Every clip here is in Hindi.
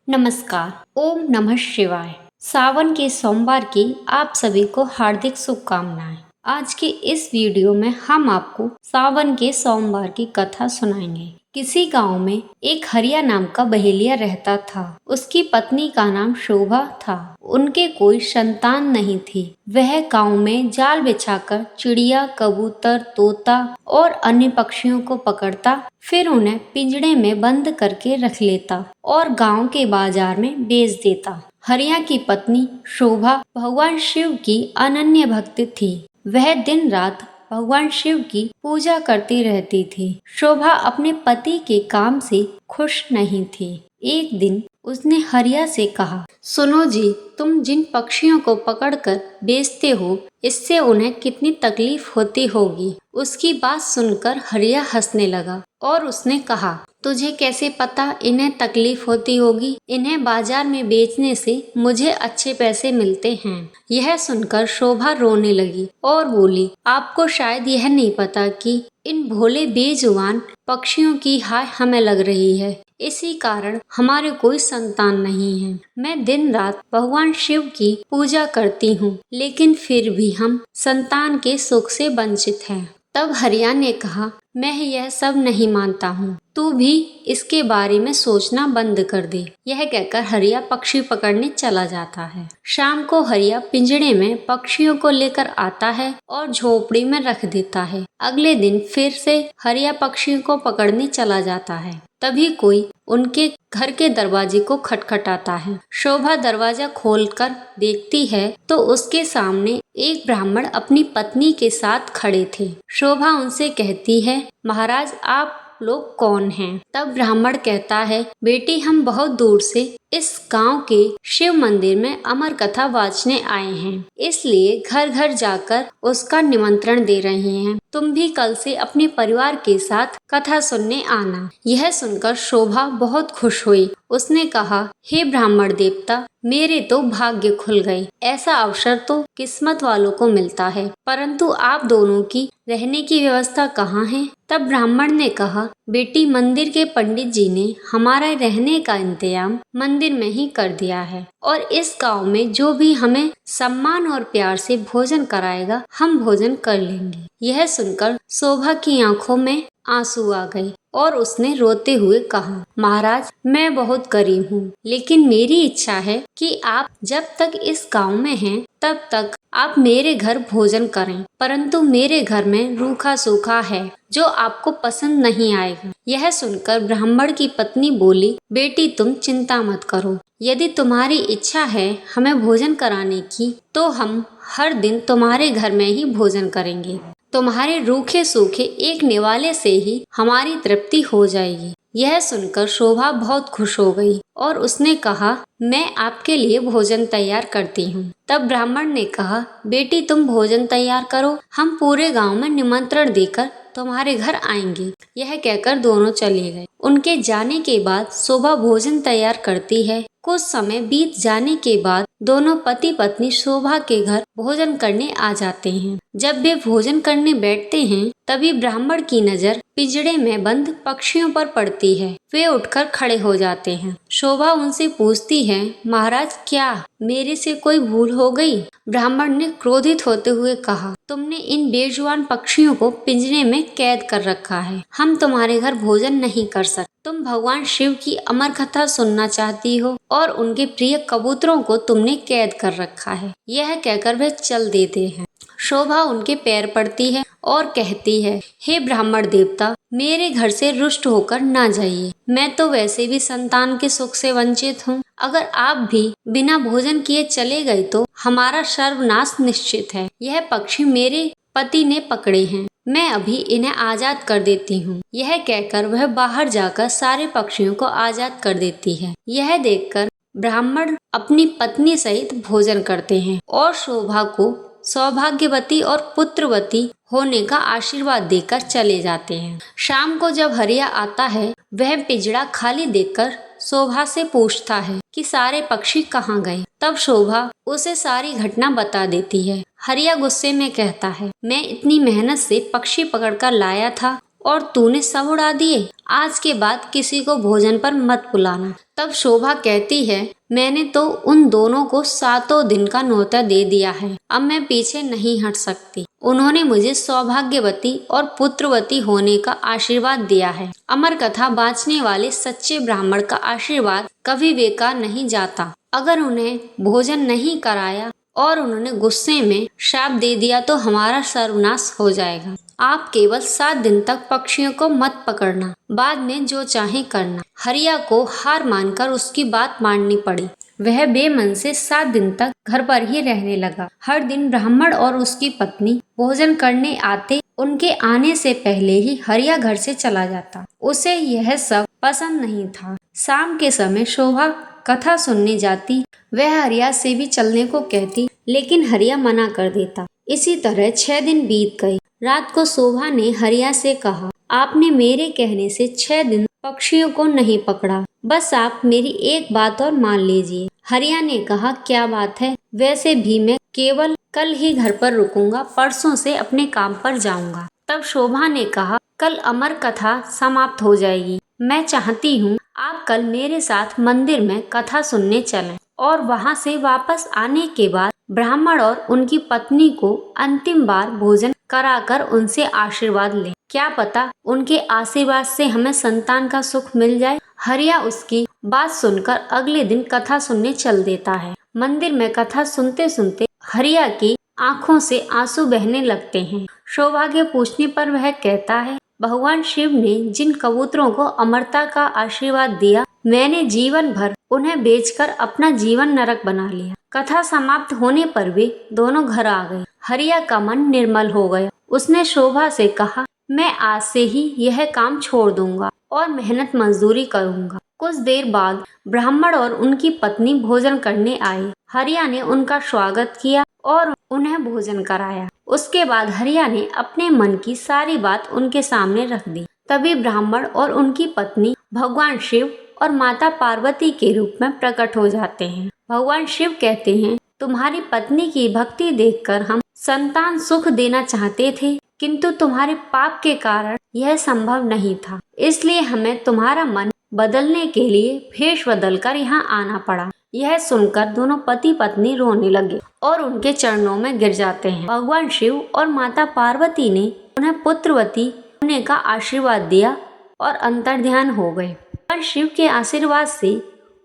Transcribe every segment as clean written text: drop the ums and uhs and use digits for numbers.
नमस्कार। ओम नमः शिवाय। सावन के सोमवार की आप सभी को हार्दिक शुभकामनाएं। आज के इस वीडियो में हम आपको सावन के सोमवार की कथा सुनाएंगे। किसी गांव में एक हरिया नाम का बहेलिया रहता था। उसकी पत्नी का नाम शोभा था। उनके कोई संतान नहीं थी। वह गांव में जाल बिछाकर चिड़िया, कबूतर, तोता और अन्य पक्षियों को पकड़ता, फिर उन्हें पिंजड़े में बंद करके रख लेता और गांव के बाजार में बेच देता। हरिया की पत्नी शोभा भगवान शिव की अनन्य भक्त थी। वह दिन रात भगवान शिव की पूजा करती रहती थी। शोभा अपने पति के काम से खुश नहीं थी। एक दिन उसने हरिया से कहा, सुनो जी, तुम जिन पक्षियों को पकड़कर बेचते हो, इससे उन्हें कितनी तकलीफ होती होगी। उसकी बात सुनकर हरिया हंसने लगा और उसने कहा, तुझे कैसे पता इन्हें तकलीफ होती होगी? इन्हें बाजार में बेचने से मुझे अच्छे पैसे मिलते हैं। यह सुनकर शोभा रोने लगी और बोली, आपको शायद यह नहीं पता कि इन भोले बेजुबान पक्षियों की हाय हमें लग रही है। इसी कारण हमारे कोई संतान नहीं है। मैं दिन रात भगवान शिव की पूजा करती हूँ, लेकिन फिर भी हम संतान के सुख से वंचित हैं। तब हरिया ने कहा, मैं यह सब नहीं मानता हूँ, तू भी इसके बारे में सोचना बंद कर दे। यह कहकर हरिया पक्षी पकड़ने चला जाता है। शाम को हरिया पिंजड़े में पक्षियों को लेकर आता है और झोपड़ी में रख देता है। अगले दिन फिर से हरिया पक्षियों को पकड़ने चला जाता है। तभी कोई उनके घर के दरवाजे को खटखटाता है। शोभा दरवाजा खोलकर देखती है तो उसके सामने एक ब्राह्मण अपनी पत्नी के साथ खड़े थे। शोभा उनसे कहती है, महाराज आप लोग कौन हैं? तब ब्राह्मण कहता है, बेटी हम बहुत दूर से इस गांव के शिव मंदिर में अमर कथा वाचने आए हैं, इसलिए घर घर जाकर उसका निमंत्रण दे रहे हैं। तुम भी कल से अपने परिवार के साथ कथा सुनने आना। यह सुनकर शोभा बहुत खुश हुई। उसने कहा, हे ब्राह्मण देवता, मेरे तो भाग्य खुल गए। ऐसा अवसर तो किस्मत वालों को मिलता है, परंतु आप दोनों की रहने की व्यवस्था कहाँ है? तब ब्राह्मण ने कहा, बेटी मंदिर के पंडित जी ने हमारा रहने का इंतजाम मंदिर में ही कर दिया है और इस गांव में जो भी हमें सम्मान और प्यार से भोजन कराएगा, हम भोजन कर लेंगे। यह सुनकर शोभा की आंखों में आंसू आ गए और उसने रोते हुए कहा, महाराज मैं बहुत गरीब हूँ, लेकिन मेरी इच्छा है कि आप जब तक इस गांव में हैं तब तक आप मेरे घर भोजन करें, परंतु मेरे घर में रूखा सूखा है जो आपको पसंद नहीं आएगा। यह सुनकर ब्राह्मण की पत्नी बोली, बेटी तुम चिंता मत करो, यदि तुम्हारी इच्छा है हमें भोजन कराने की तो हम हर दिन तुम्हारे घर में ही भोजन करेंगे। तुम्हारे रूखे सूखे एक निवाले से ही हमारी तृप्ति हो जाएगी। यह सुनकर शोभा बहुत खुश हो गई और उसने कहा, मैं आपके लिए भोजन तैयार करती हूँ। तब ब्राह्मण ने कहा, बेटी तुम भोजन तैयार करो, हम पूरे गांव में निमंत्रण देकर तुम्हारे घर आएंगे। यह कहकर दोनों चले गए। उनके जाने के बाद शोभा भोजन तैयार करती है। कुछ समय बीत जाने के बाद दोनों पति पत्नी शोभा के घर भोजन करने आ जाते हैं। जब वे भोजन करने बैठते हैं तभी ब्राह्मण की नजर पिंजड़े में बंद पक्षियों पर पड़ती है। वे उठकर खड़े हो जाते हैं। शोभा उनसे पूछती है, महाराज क्या मेरे से कोई भूल हो गई? ब्राह्मण ने क्रोधित होते हुए कहा, तुमने इन बेजुबान पक्षियों को पिंजरे में कैद कर रखा है, हम तुम्हारे घर भोजन नहीं कर सकते। तुम भगवान शिव की अमर कथा सुनना चाहती हो और उनके प्रिय कबूतरों को तुमने कैद कर रखा है। यह कहकर वे चल देते हैं। शोभा उनके पैर पड़ती है और कहती है, हे ब्राह्मण देवता, मेरे घर से रुष्ट होकर ना जाइए, मैं तो वैसे भी संतान के सुख से वंचित हूँ। अगर आप भी बिना भोजन किए चले गए तो हमारा सर्वनाश निश्चित है। यह पक्षी मेरे पति ने पकड़े हैं, मैं अभी इन्हें आजाद कर देती हूँ। यह कहकर वह बाहर जाकर सारे पक्षियों को आजाद कर देती है। यह देखकर ब्राह्मण अपनी पत्नी सहित भोजन करते हैं और शोभा को सौभाग्यवती और पुत्रवती होने का आशीर्वाद देकर चले जाते हैं। शाम को जब हरिया आता है, वह पिंजड़ा खाली देखकर शोभा से पूछता है कि सारे पक्षी कहाँ गए। तब शोभा उसे सारी घटना बता देती है। हरिया गुस्से में कहता है, मैं इतनी मेहनत से पक्षी पकड़कर लाया था और तूने सब उड़ा दिए। आज के बाद किसी को भोजन पर मत बुलाना। तब शोभा कहती है, मैंने तो उन दोनों को 7 दिन का न्योता दे दिया है, अब मैं पीछे नहीं हट सकती। उन्होंने मुझे सौभाग्यवती और पुत्रवती होने का आशीर्वाद दिया है। अमर कथा बाँचने वाले सच्चे ब्राह्मण का आशीर्वाद कभी बेकार नहीं जाता। अगर उन्हें भोजन नहीं कराया और उन्होंने गुस्से में श्राप दे दिया तो हमारा सर्वनाश हो जाएगा। आप केवल 7 दिन तक पक्षियों को मत पकड़ना, बाद में जो चाहे करना। हरिया को हार मानकर उसकी बात माननी पड़ी। वह बेमन से 7 दिन तक घर पर ही रहने लगा। हर दिन ब्राह्मण और उसकी पत्नी भोजन करने आते। उनके आने से पहले ही हरिया घर से चला जाता। उसे यह सब पसंद नहीं था। शाम के समय शोभा कथा सुनने जाती। वह हरिया से भी चलने को कहती, लेकिन हरिया मना कर देता। इसी तरह 6 दिन बीत गए। रात को शोभा ने हरिया से कहा, आपने मेरे कहने से 6 दिन पक्षियों को नहीं पकड़ा, बस आप मेरी एक बात और मान लीजिए। हरिया ने कहा, क्या बात है? वैसे भी मैं केवल कल ही घर पर रुकूंगा, परसों से अपने काम पर जाऊंगा। तब शोभा ने कहा, कल अमर कथा समाप्त हो जाएगी। मैं चाहती हूँ आप कल मेरे साथ मंदिर में कथा सुनने चलें और वहाँ से वापस आने के बाद ब्राह्मण और उनकी पत्नी को अंतिम बार भोजन कराकर उनसे आशीर्वाद लें। क्या पता उनके आशीर्वाद से हमें संतान का सुख मिल जाए। हरिया उसकी बात सुनकर अगले दिन कथा सुनने चल देता है। मंदिर में कथा सुनते सुनते हरिया की आंखों से आंसू बहने लगते हैं। शोभा के पूछने पर वह कहता है, भगवान शिव ने जिन कबूतरों को अमरता का आशीर्वाद दिया, मैंने जीवन भर उन्हें बेचकर अपना जीवन नरक बना लिया। कथा समाप्त होने पर वे दोनों घर आ गए। हरिया का मन निर्मल हो गया। उसने शोभा से कहा, मैं आज से ही यह काम छोड़ दूंगा और मेहनत मजदूरी करूंगा। कुछ देर बाद ब्राह्मण और उनकी पत्नी भोजन करने आए। हरिया ने उनका स्वागत किया और उन्हें भोजन कराया। उसके बाद हरिया ने अपने मन की सारी बात उनके सामने रख दी। तभी ब्राह्मण और उनकी पत्नी भगवान शिव और माता पार्वती के रूप में प्रकट हो जाते हैं। भगवान शिव कहते हैं, तुम्हारी पत्नी की भक्ति देखकर हम संतान सुख देना चाहते थे, किंतु तुम्हारे पाप के कारण यह संभव नहीं था, इसलिए हमें तुम्हारा मन बदलने के लिए भेष बदलकर यहाँ आना पड़ा। यह सुनकर दोनों पति पत्नी रोने लगे और उनके चरणों में गिर जाते हैं। भगवान शिव और माता पार्वती ने उन्हें पुत्रवती होने का आशीर्वाद दिया और अंतर्ध्यान हो गए। भगवान शिव के आशीर्वाद से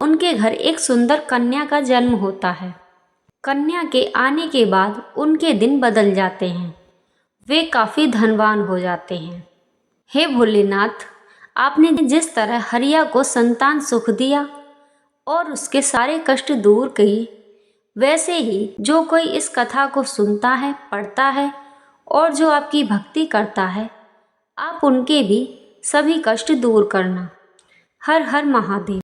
उनके घर एक सुंदर कन्या का जन्म होता है। कन्या के आने के बाद उनके दिन बदल जाते हैं। वे काफी धनवान हो जाते हैं। हे भोलेनाथ, आपने जिस तरह हरिया को संतान सुख दिया और उसके सारे कष्ट दूर किए, वैसे ही जो कोई इस कथा को सुनता है, पढ़ता है और जो आपकी भक्ति करता है, आप उनके भी सभी कष्ट दूर करना। हर हर महादेव।